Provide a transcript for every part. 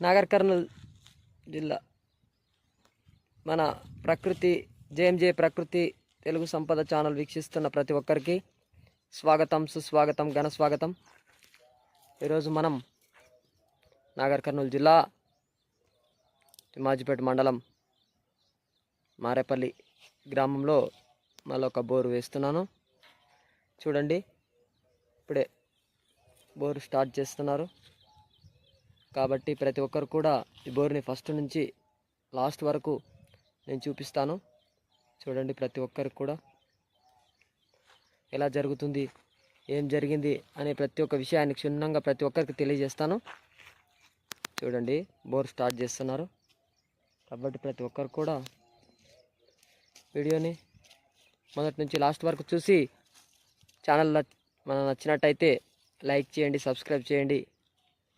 నాగర్ కర్నూల్ జిల్లా మన ప్రకృతి జేఎంజే ప్రకృతి తెలుగు సంపద ఛానల్ వీక్షిస్తున్న ప్రతి ఒక్కరికి స్వాగతం, సుస్వాగతం, ఘన స్వాగతం. ఈరోజు మనం నాగర్ కర్నూల్ జిల్లా తిమ్మాజిపేట మండలం మారేపల్లి గ్రామంలో మళ్ళొక బోరు వేస్తున్నాను. చూడండి, ఇప్పుడే బోరు స్టార్ట్ చేస్తున్నారు. కాబట్టి ప్రతి ఒక్కరు కూడా ఈ బోర్ని ఫస్ట్ నుంచి లాస్ట్ వరకు నేను చూపిస్తాను. చూడండి, ప్రతి ఒక్కరికి కూడా ఎలా జరుగుతుంది, ఏం జరిగింది అనే ప్రతి ఒక్క విషయాన్ని క్షుణ్ణంగా ప్రతి ఒక్కరికి తెలియజేస్తాను. చూడండి, బోర్ స్టార్ట్ చేస్తున్నారు. కాబట్టి ప్రతి ఒక్కరు కూడా వీడియోని మొదటి నుంచి లాస్ట్ వరకు చూసి ఛానల్ మనకు నచ్చినట్టయితే లైక్ చేయండి, సబ్స్క్రైబ్ చేయండి,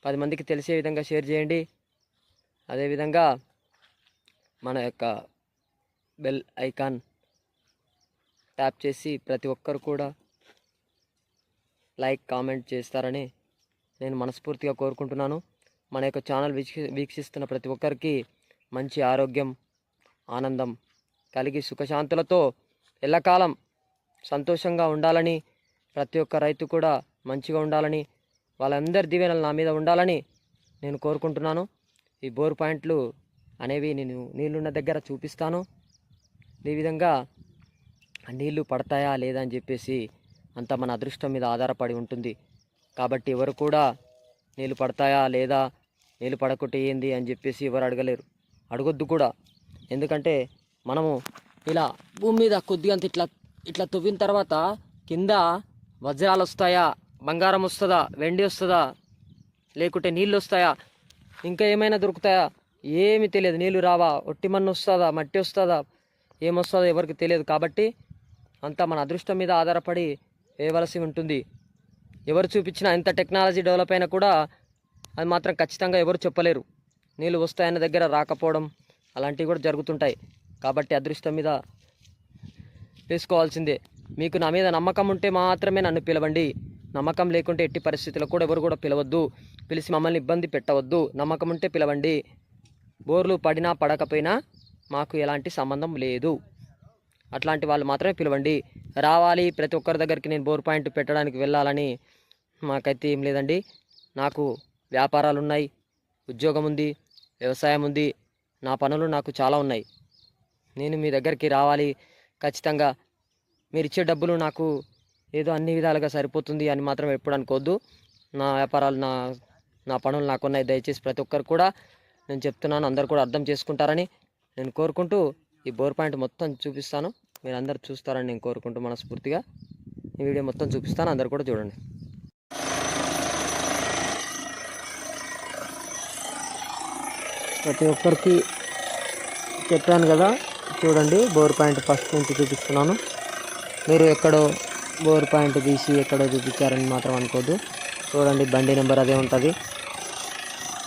10 మందికి తెలిసే విధంగా షేర్ చేయండి. అదేవిధంగా మన యొక్క బెల్ ఐకాన్ ట్యాప్ చేసి ప్రతి ఒక్కరు కూడా లైక్, కామెంట్ చేస్తారని నేను మనస్ఫూర్తిగా కోరుకుంటున్నాను. మన యొక్క ఛానల్ వీక్షిస్తున్న ప్రతి ఒక్కరికి మంచి ఆరోగ్యం, ఆనందం కలిగి సుఖశాంతులతో ఎల్లకాలం సంతోషంగా ఉండాలని, ప్రతి ఒక్క రైతు కూడా మంచిగా ఉండాలని, వాళ్ళందరి దీవెనలు నా మీద ఉండాలని నేను కోరుకుంటున్నాను. ఈ బోర్ పాయింట్లు అనేవి నేను నీళ్ళున్న దగ్గర చూపిస్తాను. ఈ విధంగా నీళ్లు పడతాయా లేదా అని చెప్పేసి అంతా మన అదృష్టం మీద ఆధారపడి ఉంటుంది. కాబట్టి ఎవరు కూడా నీళ్ళు పడతాయా లేదా, నీళ్ళు పడకుంటే ఏంది అని చెప్పేసి ఎవరు అడగలేరు, అడగొద్దు కూడా. ఎందుకంటే మనము ఇలా భూమి మీద కొద్దిగా ఇట్లా తవ్విన తర్వాత కింద వజ్రాలు వస్తాయా, బంగారం వస్తుందా, వెండి వస్తుందా, లేకుంటే నీళ్ళు వస్తాయా, ఇంకా ఏమైనా దొరుకుతాయా, ఏమి తెలియదు. నీళ్ళు రావా, ఒట్టి మన్ను వస్తుందా, మట్టి వస్తుందా, ఏమొస్తుందో ఎవరికి తెలియదు. కాబట్టి అంతా మన అదృష్టం మీద ఆధారపడి వేయవలసి ఉంటుంది. ఎవరు చూపించినా, ఎంత టెక్నాలజీ డెవలప్ అయినా కూడా అది మాత్రం ఖచ్చితంగా ఎవరు చెప్పలేరు. నీళ్ళు వస్తాయన్న దగ్గర రాకపోవడం అలాంటివి కూడా జరుగుతుంటాయి. కాబట్టి అదృష్టం మీద వేసుకోవాల్సిందే. మీకు నా మీద నమ్మకం ఉంటే మాత్రమే నన్ను పిలవండి. నమ్మకం లేకుంటే ఎట్టి పరిస్థితుల్లో కూడా ఎవరు కూడా పిలవద్దు, పిలిచి మమ్మల్ని ఇబ్బంది పెట్టవద్దు. నమ్మకం ఉంటే పిలవండి. బోర్లు పడినా పడకపోయినా మాకు ఎలాంటి సంబంధం లేదు. అట్లాంటి వాళ్ళు మాత్రమే పిలవండి. రావాలి ప్రతి ఒక్కరి దగ్గరికి నేను బోర్ పాయింట్ పెట్టడానికి వెళ్ళాలని మాకైతే ఏం లేదండి. నాకు వ్యాపారాలు ఉన్నాయి, ఉద్యోగం ఉంది, వ్యవసాయం ఉంది, నా పనులు నాకు చాలా ఉన్నాయి. నేను మీ దగ్గరికి రావాలి ఖచ్చితంగా. మీరు ఇచ్చే డబ్బులు నాకు ఏదో అన్ని విధాలుగా సరిపోతుంది అని మాత్రం ఎప్పుడు అనుకోవద్దు. నా వ్యాపారాలు, నా పనులు నాకున్నాయి. దయచేసి ప్రతి ఒక్కరు కూడా నేను చెప్తున్నాను, అందరు కూడా అర్థం చేసుకుంటారని నేను కోరుకుంటూ ఈ బోర్ పాయింట్ మొత్తం చూపిస్తాను. మీరు అందరు చూస్తారని నేను కోరుకుంటూ మనస్ఫూర్తిగా ఈ వీడియో మొత్తం చూపిస్తాను. అందరు కూడా చూడండి. ప్రతి ఒక్కరికి చెప్పాను కదా, చూడండి బోర్ పాయింట్ ఫస్ట్ నుంచి చూపిస్తున్నాను. మీరు ఎక్కడో బోర్ పాయింట్ తీసి ఎక్కడో చూపించారని మాత్రం అనుకోద్దు. చూడండి, బండి నెంబర్ అదే ఉంటుంది.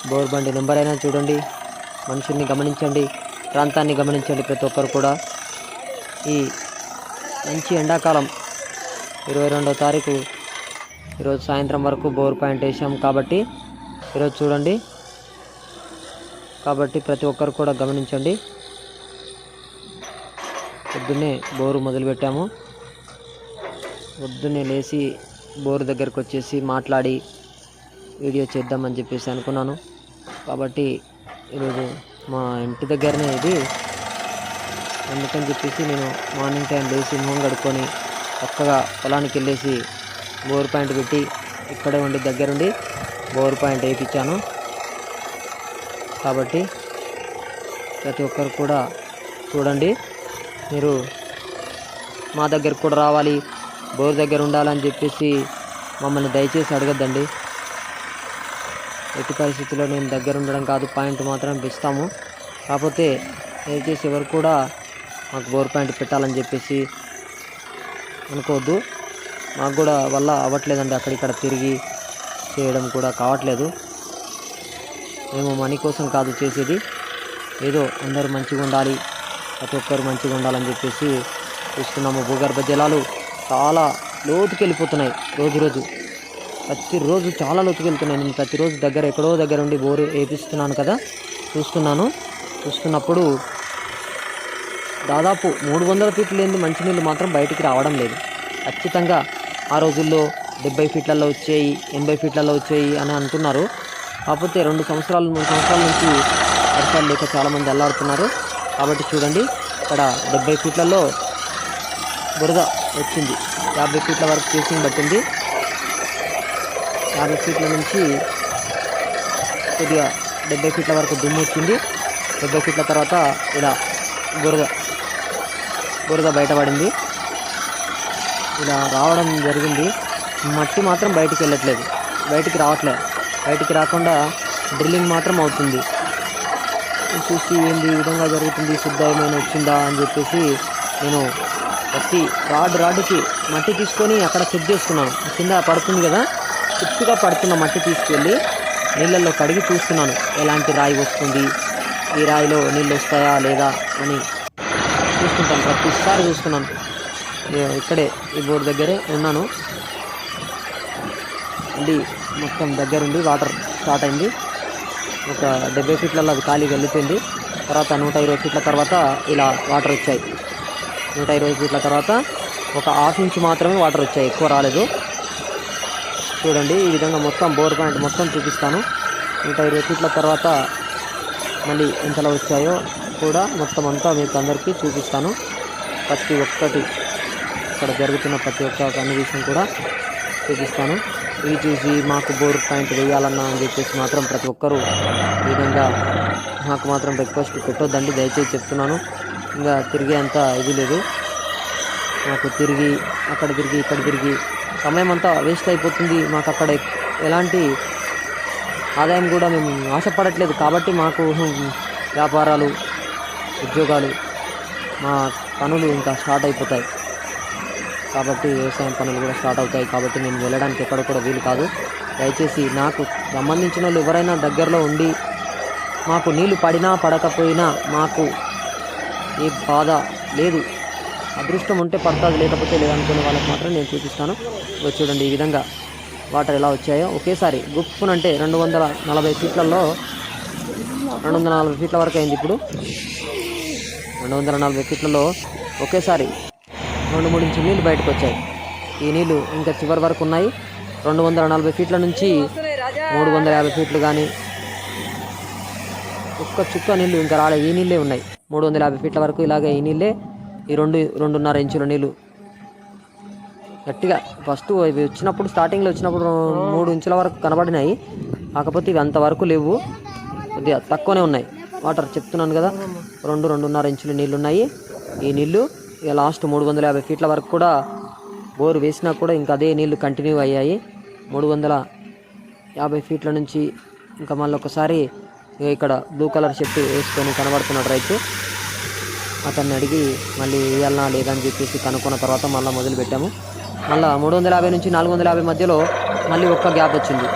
బోర్ బండి నెంబర్ అయినా చూడండి. మనుషుల్ని గమనించండి, ప్రాంతాన్ని గమనించండి. ప్రతి ఒక్కరు కూడా ఈ మంచి ఎండాకాలం 22వ తారీఖు ఈరోజు సాయంత్రం వరకు బోర్ పాయింట్ వేసాం. కాబట్టి ఈరోజు చూడండి, కాబట్టి ప్రతి ఒక్కరు కూడా గమనించండి. పొద్దున్నే బోరు మొదలుపెట్టాము. పొద్దున్నే లేచి బోరు దగ్గరకు వచ్చేసి మాట్లాడి వీడియో చేద్దామని చెప్పేసి అనుకున్నాను. కాబట్టి ఈరోజు మా ఇంటి దగ్గరనే ఇది, అందుకని చెప్పేసి నేను మార్నింగ్ టైం లేచి మొహం కడుక్కొని చక్కగా పొలానికి వెళ్ళేసి బోర్ పాయింట్ పెట్టి ఇక్కడే ఉండి దగ్గరుండి బోర్ పాయింట్ వేయించాను. కాబట్టి ప్రతి ఒక్కరు కూడా చూడండి. మీరు మా దగ్గరకు కూడా రావాలి, బోర్ దగ్గర ఉండాలని చెప్పేసి మమ్మల్ని దయచేసి అడగద్దండి. ఎట్టి పరిస్థితుల్లో నేను దగ్గర ఉండడం కాదు, పాయింట్ మాత్రం ఇస్తాము. కాకపోతే దయచేసి ఎవరు కూడా మాకు బోర్ పాయింట్ పెట్టాలని చెప్పేసి అనుకోవద్దు. మాకు కూడా వల్ల అవ్వట్లేదండి, అక్కడిక్కడ తిరిగి చేయడం కూడా కావట్లేదు. మేము మనీ కోసం కాదు చేసేది, ఏదో అందరూ మంచిగా ఉండాలి, ప్రతి ఒక్కరు మంచిగా ఉండాలని చెప్పేసి చూస్తున్నాము. భూగర్భ జలాలు చాలా లోతుకి వెళ్ళిపోతున్నాయి రోజు రోజు. ప్రతిరోజు చాలా లోతుకు వెళ్తున్నాయి. నేను ప్రతిరోజు ఎక్కడో దగ్గర ఉండి బోరు వేపిస్తున్నాను కదా, చూస్తున్నప్పుడు దాదాపు 300 ఫీట్లు లేని మంచినీళ్ళు మాత్రం బయటికి రావడం లేదు. ఖచ్చితంగా ఆ రోజుల్లో 70 ఫీట్లలో వచ్చాయి, 80 ఫీట్లలో వచ్చాయి అని అంటున్నారు. కాకపోతే 3 సంవత్సరాల నుంచి వర్షాలు లేక చాలామంది అల్లాడుతున్నారు. కాబట్టి చూడండి, ఇక్కడ 70 ఫీట్లలో బురద వచ్చింది. 50 ఫీట్ల వరకు కేసింగ్ పట్టింది. 50 ఫీట్ల నుంచి కొద్దిగా 70 ఫీట్ల వరకు దుమ్ము వచ్చింది. 70 ఫీట్ల తర్వాత ఇలా బురద బయటపడింది. ఇలా రావడం జరిగింది. మట్టి మాత్రం బయటికి వెళ్ళట్లేదు, బయటికి రాకుండా డ్రిల్లింగ్ మాత్రం అవుతుంది. చూసి ఏంది ఈ విధంగా జరుగుతుంది, శుద్ధ ఏమైనా వచ్చిందా అని చెప్పేసి నేను ప్రతి రాడ్డుకి మట్టి తీసుకొని అక్కడ చెక్ చేసుకున్నాను. కింద పడుతుంది కదా, చుట్టుగా పడుతున్న మట్టి తీసుకెళ్ళి నీళ్ళల్లో కడిగి చూస్తున్నాను ఎలాంటి రాయి వస్తుంది, ఈ రాయిలో నీళ్ళు వస్తాయా లేదా అని చూసుకుంటాను. ప్రతిసారి చూసుకున్నాను. ఇక్కడే ఈ బోర్డు దగ్గరే ఉన్నాను. అది మొత్తం దగ్గరుండి వాటర్ స్టార్ట్ అయింది. ఒక 70 ఫీట్లలో అది ఖాళీగా వెళ్ళిపోయింది. తర్వాత 120 ఫీట్ల తర్వాత ఇలా వాటర్ వచ్చాయి. 120 ఫీట్ల తర్వాత ఒక ½ ఇంచు మాత్రమే వాటర్ వచ్చాయి, ఎక్కువ రాలేదు. చూడండి, ఈ విధంగా మొత్తం బోర్ పాయింట్ మొత్తం చూపిస్తాను. 120 ఫీట్ల తర్వాత మళ్ళీ ఎంతలా వచ్చాయో కూడా మొత్తం అంతా మీకు అందరికీ చూపిస్తాను. ప్రతి ఒక్కటి ఇక్కడ జరుగుతున్న ప్రతి ఒక్క కన్వర్జేషన్ కూడా చూపిస్తాను. ఇవి చూసి మాకు బోర్ పాయింట్ వేయాలన్నా అని చెప్పేసి మాత్రం ప్రతి ఒక్కరూ ఈ విధంగా నాకు మాత్రం రిక్వెస్ట్ పెట్టొద్దండి, దయచేసి చెప్తున్నాను. ఇంకా తిరిగే అంత ఇది లేదు. నాకు అక్కడ తిరిగి ఇక్కడ తిరిగి సమయం అంతా వేస్ట్ అయిపోతుంది. మాకు అక్కడ ఎలాంటి ఆదాయం కూడా మేము ఆశపడట్లేదు. కాబట్టి మాకు వ్యాపారాలు, ఉద్యోగాలు, మా పనులు ఇంకా స్టార్ట్ అయిపోతాయి. కాబట్టి వ్యవసాయం పనులు కూడా స్టార్ట్ అవుతాయి. కాబట్టి నేను వెళ్ళడానికి ఎక్కడ కూడా వీలు కాదు. దయచేసి నాకు సంబంధించిన వాళ్ళు ఎవరైనా దగ్గరలో ఉండి మాకు నీళ్లు పడినా పడకపోయినా మాకు ఏ బాధ లేదు. అదృష్టం ఉంటే పడుతుంది, లేకపోతే లేదనుకునే వాళ్ళకి మాత్రం నేను చూపిస్తాను. చూడండి ఈ విధంగా వాటర్ ఎలా వచ్చాయో ఒకేసారి గుప్పునంటే 240 ఫీట్లలో 240 ఫీట్ల వరకు అయింది. ఇప్పుడు 240 ఫీట్లలో ఒకేసారి 2-3 ఇంచుల నీళ్ళు బయటకు వచ్చాయి. ఈ నీళ్ళు ఇంకా చివరి వరకు ఉన్నాయి. 240 ఫీట్ల నుంచి 350 ఫీట్లు కానీ ఒక్క చుక్క నీళ్ళు ఇంకా రాలేదు. ఈ నీళ్ళే ఉన్నాయి 350 ఫీట్ల వరకు. ఇలాగే ఈ నీళ్ళే, ఈ 2-2.5 ఇంచుల నీళ్ళు గట్టిగా ఫస్ట్ ఇవి వచ్చినప్పుడు, స్టార్టింగ్లో వచ్చినప్పుడు 3 ఇంచుల వరకు కనబడినాయి. కాకపోతే ఇవి అంతవరకు లేవు, కొద్దిగా తక్కువనే ఉన్నాయి వాటర్. చెప్తున్నాను కదా, 2-2.5 ఇంచుల నీళ్ళు ఉన్నాయి. ఈ నీళ్ళు ఇక లాస్ట్ 350 ఫీట్ల వరకు కూడా బోరు వేసినా కూడా ఇంకా అదే నీళ్ళు కంటిన్యూ అయ్యాయి. 350 ఫీట్ల నుంచి ఇంకా మళ్ళీ ఒకసారి ఇక్కడ బ్లూ కలర్ షర్ట్ వేసుకొని కనబడుతున్నాడు రైతు. అతన్ని అడిగి మళ్ళీ వేయాలనా లేదా అని చెప్పేసి కనుక్కున్న తర్వాత మళ్ళీ మొదలు పెట్టాము. మళ్ళీ 350 నుంచి 450 మధ్యలో మళ్ళీ ఒక్క గ్యాప్ వచ్చింది.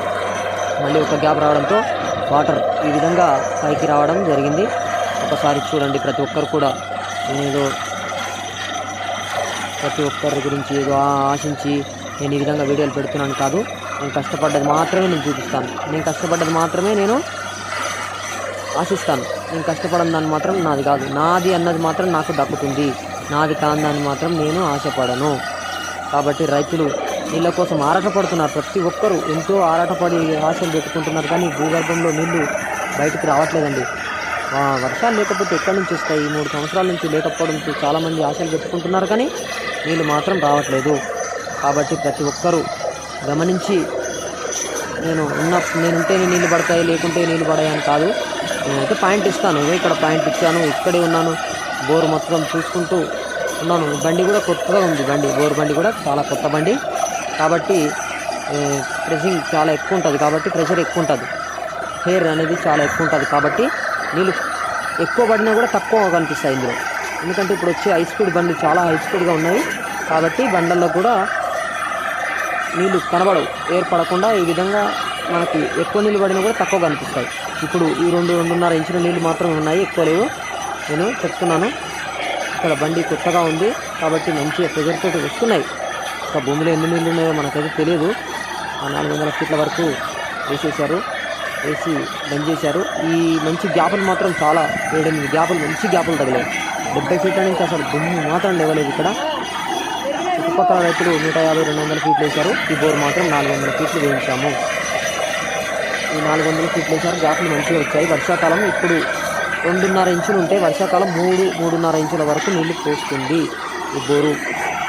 మళ్ళీ ఒక్క గ్యాప్ రావడంతో వాటర్ ఈ విధంగా పైకి రావడం జరిగింది. ఒకసారి చూడండి, ప్రతి ఒక్కరు కూడా నేనేదో ప్రతి ఒక్కరి గురించి ఏదో ఆశించి నేను ఈ విధంగా వీడియోలు పెడుతున్నాను కాదు. నేను కష్టపడ్డది మాత్రమే నేను చూపిస్తాను. నేను కష్టపడ్డది మాత్రమే నేను ఆశిస్తాను. నేను కష్టపడని దాన్ని మాత్రం నాది కాదు. నాది అన్నది మాత్రం నాకు దక్కుతుంది. నాది కాని దాన్ని మాత్రం నేను ఆశపడను. కాబట్టి రైతులు నీళ్ళ కోసం ఆరాటపడుతున్నారు. ప్రతి ఒక్కరూ ఎంతో ఆరాటపడి ఆశలు పెట్టుకుంటున్నారు. కానీ భూగర్భంలో నీళ్లు బయటికి రావట్లేదండి. వర్షాలు లేకపోతే ఎక్కడి నుంచి వస్తాయి? 3 సంవత్సరాల నుంచి లేకపోవడంతో చాలామంది ఆశలు పెట్టుకుంటున్నారు, కానీ నీళ్ళు మాత్రం రావట్లేదు. కాబట్టి ప్రతి ఒక్కరూ గమనించి, నేనుంటేనే నీళ్ళు పడతాయి, లేకుంటే నీళ్ళు పడాయని కాదు. నేనైతే పాయింట్ ఇస్తాను. ఇక్కడ పాయింట్ ఇచ్చాను, ఇక్కడే ఉన్నాను, బోరు మొత్తం చూసుకుంటూ ఉన్నాను. బండి కూడా కొత్తగా ఉంది. బోరు బండి కూడా చాలా కొత్త బండి. కాబట్టి ప్రెషింగ్ చాలా ఎక్కువ ఉంటుంది. కాబట్టి ప్రెషర్ ఎక్కువ ఉంటుంది, హెయిర్ అనేది చాలా ఎక్కువ ఉంటుంది. కాబట్టి నీళ్ళు ఎక్కువ పడినా కూడా తక్కువ కనిపిస్తాయి ఇందులో. ఎందుకంటే ఇప్పుడు వచ్చే హై స్పీడ్ బండ్లు చాలా హై స్పీడ్గా ఉన్నాయి. కాబట్టి బండ్లలో కూడా నీళ్ళు కనబడవు, ఏర్పడకుండా ఈ విధంగా మనకి ఎక్కువ నీళ్ళు పడినా కూడా తక్కువ కనిపిస్తాయి. ఇప్పుడు ఈ 2-2.5 ఇంచుల నీళ్ళు మాత్రమే ఉన్నాయి, ఎక్కువ లేవు. నేను చెప్తున్నాను, ఇక్కడ బండి కొత్తగా ఉంది కాబట్టి మంచిగా ప్రెజర్ తోటి వస్తున్నాయి. ఇంకా భూమిలో ఎన్ని నీళ్ళు ఉన్నాయో మనకైతే తెలియదు. ఆ 400 ఫీట్ల వరకు వేసేశారు. వేసి బంద్ చేశారు. ఈ మంచి గ్యాపులు మాత్రం చాలా 7-8 గ్యాపులు మంచి గ్యాపులు తగిలాయి. 70 ఫీట్ల నుంచి అసలు దుమ్ము మాత్రం లేవలేదు ఇక్కడ. చుట్టుపక్కల రైతులు 150-200 ఫీట్లు వేశారు. ఈ బోర్ మాత్రం 400 ఫీట్లు వేయించాము. ఈ 400 ఫీట్లు వేశారు. గ్యాపులు మంచిగా వచ్చాయి. వర్షాకాలం ఇప్పుడు 2.5 ఇంచులు ఉంటే వర్షాకాలం 3-3.5 ఇంచుల వరకు నీళ్లు పోస్తుంది ఈ బోరు.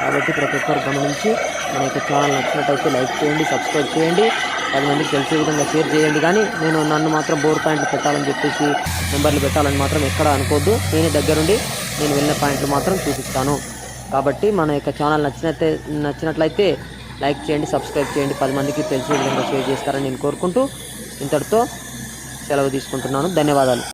కాబట్టి ప్రతి ఒక్కరు గమనించి మన యొక్క ఛానల్ నచ్చినట్టయితే లైక్ చేయండి, సబ్స్క్రైబ్ చేయండి, 10 మందికి తెలిసే విధంగా షేర్ చేయండి. కానీ నన్ను మాత్రం బోర్ పాయింట్లు పెట్టాలని చెప్పేసి నెంబర్లు పెట్టాలని మాత్రం ఎక్కడ అనుకోవద్దు. నేనే దగ్గరుండి నేను వెళ్ళిన పాయింట్లు మాత్రం చూపిస్తాను. కాబట్టి మన యొక్క ఛానల్ నచ్చినట్లయితే లైక్ చేయండి, సబ్స్క్రైబ్ చేయండి, 10 మందికి తెలిసే విధంగా షేర్ చేస్తారని నేను కోరుకుంటూ ఇంతటితో సెలవు తీసుకుంటున్నాను. ధన్యవాదాలు.